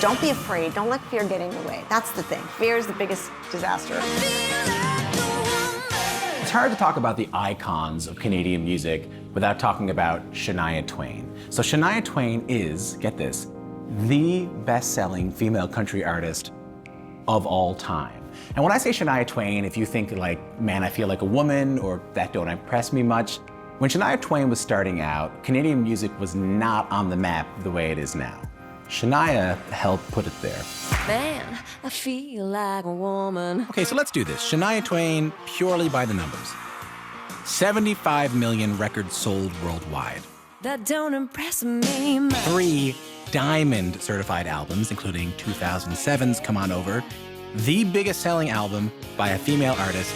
Don't be afraid. Don't let fear get in your way. That's the thing. Fear is the biggest disaster. It's hard to talk about the icons of Canadian music without talking about Shania Twain. So Shania Twain is, get this, the best-selling female country artist of all time. And when I say Shania Twain, if you think like, man, I feel like a woman, or that don't impress me much, when Shania Twain was starting out, Canadian music was not on the map the way it is now. Shania helped put it there. Man, I feel like a woman. Okay, so let's do this. Shania Twain, purely by the numbers. 75 million records sold worldwide. That don't impress me. 3 diamond certified albums, including 2007's Come On Over, the biggest selling album by a female artist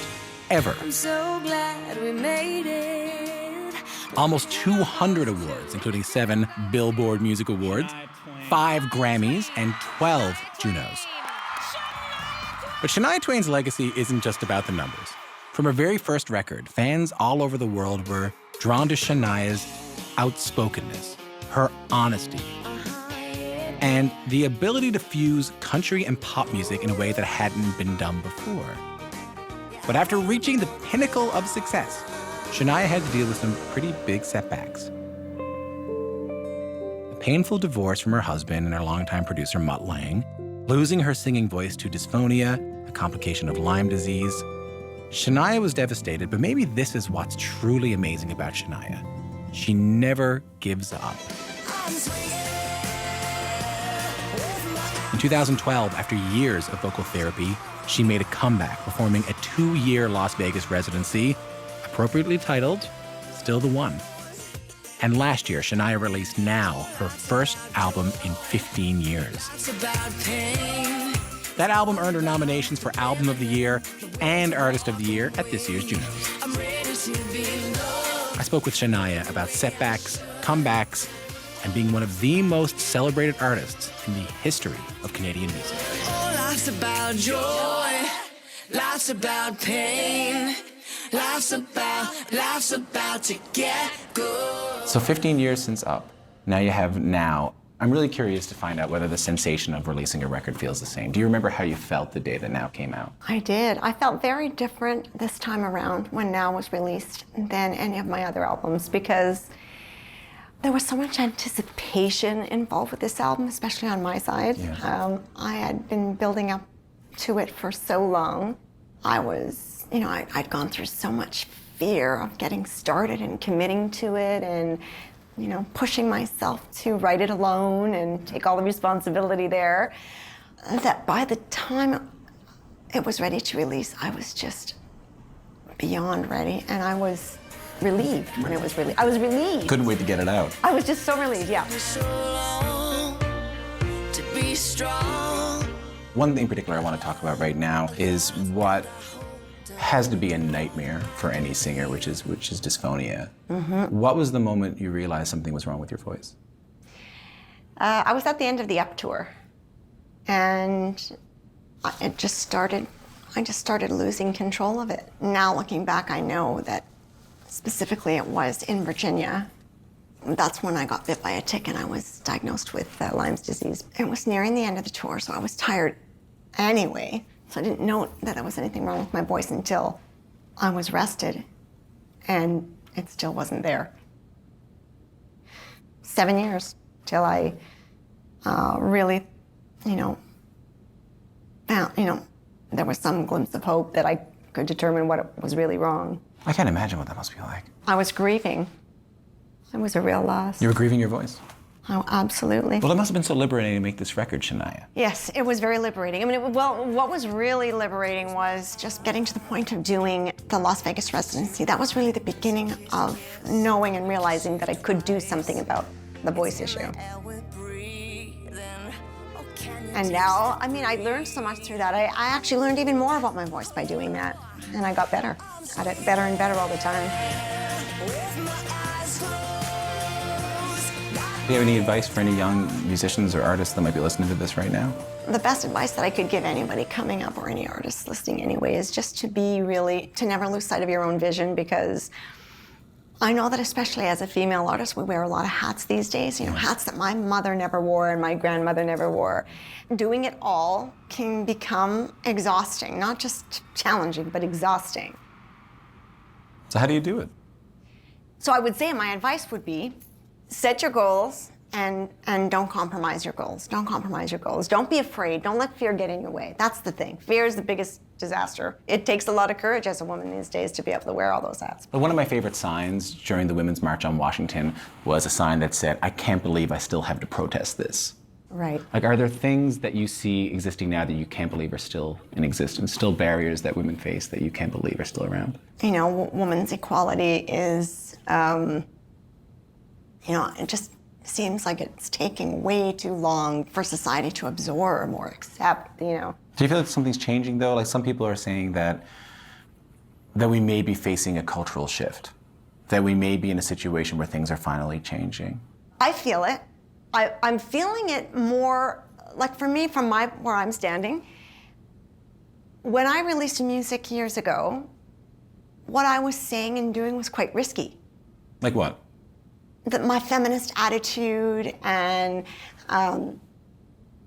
ever. I'm so glad we made it. Almost 200 awards, including 7 Billboard Music Awards, 5 Grammys, and 12 Junos. But Shania Twain's legacy isn't just about the numbers. From her very first record, fans all over the world were drawn to Shania's outspokenness, her honesty, and the ability to fuse country and pop music in a way that hadn't been done before. But after reaching the pinnacle of success, Shania had to deal with some pretty big setbacks. A painful divorce from her husband and her longtime producer, Mutt Lange, losing her singing voice to dysphonia, a complication of Lyme disease. Shania was devastated, but maybe this is what's truly amazing about Shania. She never gives up. In 2012, after years of vocal therapy, she made a comeback, performing a 2-year Las Vegas residency, appropriately titled, Still the One. And last year, Shania released Now, her first album in 15 years. That album earned her nominations for Album of the Year and Artist of the Year at this year's Junos. I spoke with Shania about setbacks, comebacks, and being one of the most celebrated artists in the history of Canadian music. Oh, life's about joy, life's about pain, life's about to get good. So 15 years since Up, now you have Now. I'm really curious to find out whether the sensation of releasing a record feels the same. Do you remember how you felt the day that Now came out? I did. I felt very different this time around when Now was released than any of my other albums, because there was so much anticipation involved with this album, especially on my side. Yeah. I had been building up to it for so long. I was, I'd gone through so much fear of getting started and committing to it, and pushing myself to write it alone and take all the responsibility there, that by the time it was ready to release, I was just beyond ready, and I was relieved when it was released. I was relieved. Couldn't wait to get it out. I was just so relieved, yeah. So long to be strong. One thing in particular I want to talk about right now is what has to be a nightmare for any singer, which is dysphonia. Mm-hmm. What was the moment you realized something was wrong with your voice? I was at the end of the Up tour, and I just started losing control of it. Now looking back, I know that specifically it was in Virginia. That's when I got bit by a tick and I was diagnosed with Lyme's disease. It was nearing the end of the tour, so I was tired anyway. So I didn't know that there was anything wrong with my voice until I was rested, and it still wasn't there. 7 years till I really, found, there was some glimpse of hope that I could determine what was really wrong. I can't imagine what that must be like. I was grieving. It was a real loss. You were grieving your voice? Oh, absolutely. Well, it must have been so liberating to make this record, Shania. Yes, it was very liberating. I mean, what was really liberating was just getting to the point of doing the Las Vegas residency. That was really the beginning of knowing and realizing that I could do something about the voice issue. And now, I learned so much through that. I actually learned even more about my voice by doing that. And I got better at it, better and better all the time. Do you have any advice for any young musicians or artists that might be listening to this right now? The best advice that I could give anybody coming up, or any artist listening anyway, is just to never lose sight of your own vision, because I know that especially as a female artist, we wear a lot of hats these days, hats that my mother never wore and my grandmother never wore. Doing it all can become exhausting, not just challenging, but exhausting. So how do you do it? So I would say my advice would be set your goals and don't compromise your goals. Don't compromise your goals. Don't be afraid. Don't let fear get in your way. That's the thing. Fear is the biggest disaster. It takes a lot of courage as a woman these days to be able to wear all those hats. One of my favorite signs during the Women's March on Washington was a sign that said, "I can't believe I still have to protest this." Right. Like, are there things that you see existing now that you can't believe are still in existence, still barriers that women face that you can't believe are still around? Women's equality is, it just seems like it's taking way too long for society to absorb or accept, Do you feel like something's changing, though? Like, some people are saying that we may be facing a cultural shift, that we may be in a situation where things are finally changing. I feel it. I'm feeling it more, like for me, from where I'm standing. When I released music years ago, what I was saying and doing was quite risky. Like what? My feminist attitude, and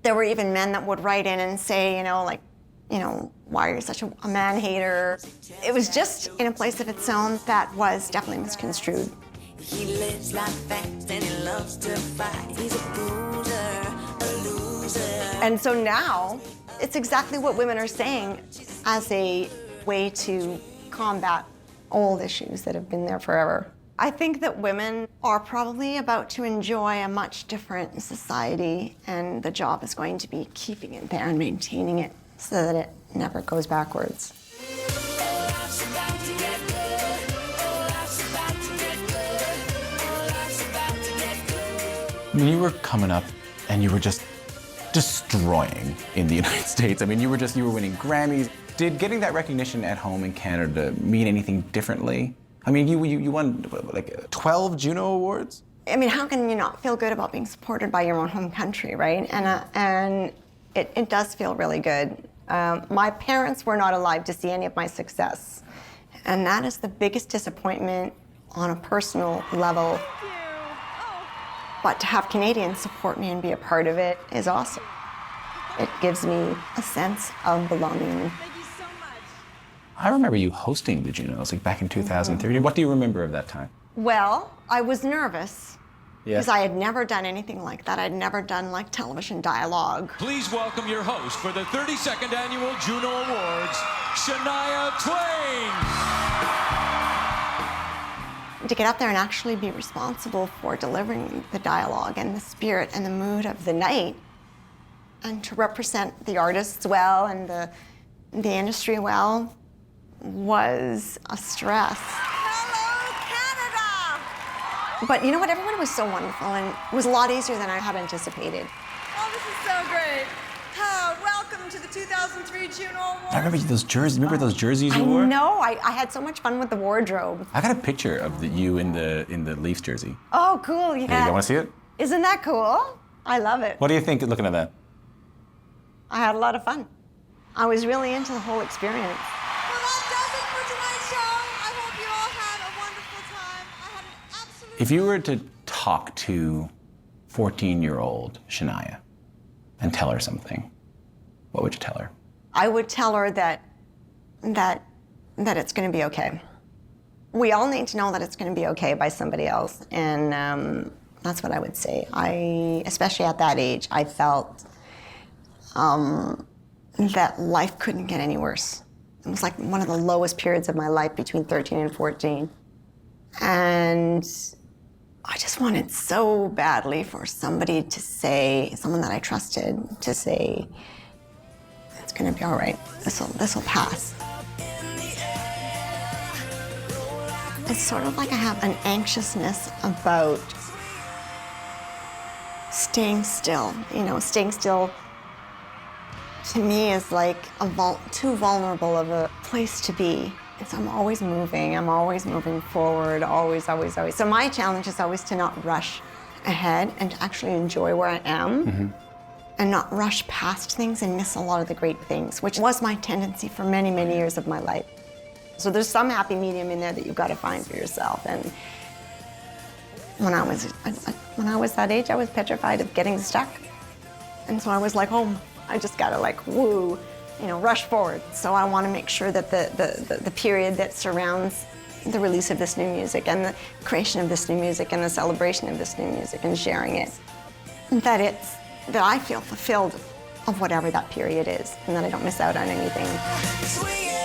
there were even men that would write in and say, why are you such a man hater? It was just in a place of its own that was definitely misconstrued. He lives like fast and he loves to fight. He's a bruiser, a loser. And so now, it's exactly what women are saying as a way to combat old issues that have been there forever. I think that women are probably about to enjoy a much different society, and the job is going to be keeping it there and maintaining it so that it never goes backwards. When you were coming up and you were just destroying in the United States, you were winning Grammys. Did getting that recognition at home in Canada mean anything differently? You won, 12 Juno Awards? How can you not feel good about being supported by your own home country, right? And it does feel really good. My parents were not alive to see any of my success. And that is the biggest disappointment on a personal level. But to have Canadians support me and be a part of it is awesome. It gives me a sense of belonging. Thank you so much. I remember you hosting the Junos, back in 2013. What do you remember of that time? Well, I was nervous Yeah. because I had never done anything like that. I'd never done television dialogue. Please welcome your host for the 32nd Annual Juno Awards, Shania Twain. To get up there and actually be responsible for delivering the dialogue and the spirit and the mood of the night, and to represent the artists well and the industry well, was a stress. Hello, Canada! But you know what? Everyone was so wonderful, and it was a lot easier than I had anticipated. Oh, this is so great. Welcome to the 2003 Juno Awards. I remember those jerseys. Remember those jerseys you I wore? know. I had so much fun with the wardrobe. I got a picture of you in the Leafs jersey. Oh, cool. Yeah. Hey, you want to see it? Isn't that cool? I love it. What do you think looking at that? I had a lot of fun. I was really into the whole experience. Well, that does it for tonight's show. I hope you all had a wonderful time. I had an absolute... If you were to talk to 14-year-old Shania and tell her something, what would you tell her? I would tell her that it's going to be okay. We all need to know that it's going to be okay by somebody else, and that's what I would say. Especially at that age, I felt that life couldn't get any worse. It was like one of the lowest periods of my life between 13 and 14. And I just wanted so badly for somebody to say, someone that I trusted, to say, it's gonna be all right. This'll pass. It's sort of like I have an anxiousness about staying still. Staying still to me is like too vulnerable of a place to be. So I'm always moving forward, always. So my challenge is always to not rush ahead and to actually enjoy where I am and not rush past things and miss a lot of the great things, which was my tendency for many, many years of my life. So there's some happy medium in there that you've got to find for yourself. when I was that age, I was petrified of getting stuck. And so I was like, oh, I just gotta like, woo, rush forward. So I wanna make sure that the period that surrounds the release of this new music and the creation of this new music and the celebration of this new music and sharing it, that I feel fulfilled of whatever that period is and that I don't miss out on anything. Swing it.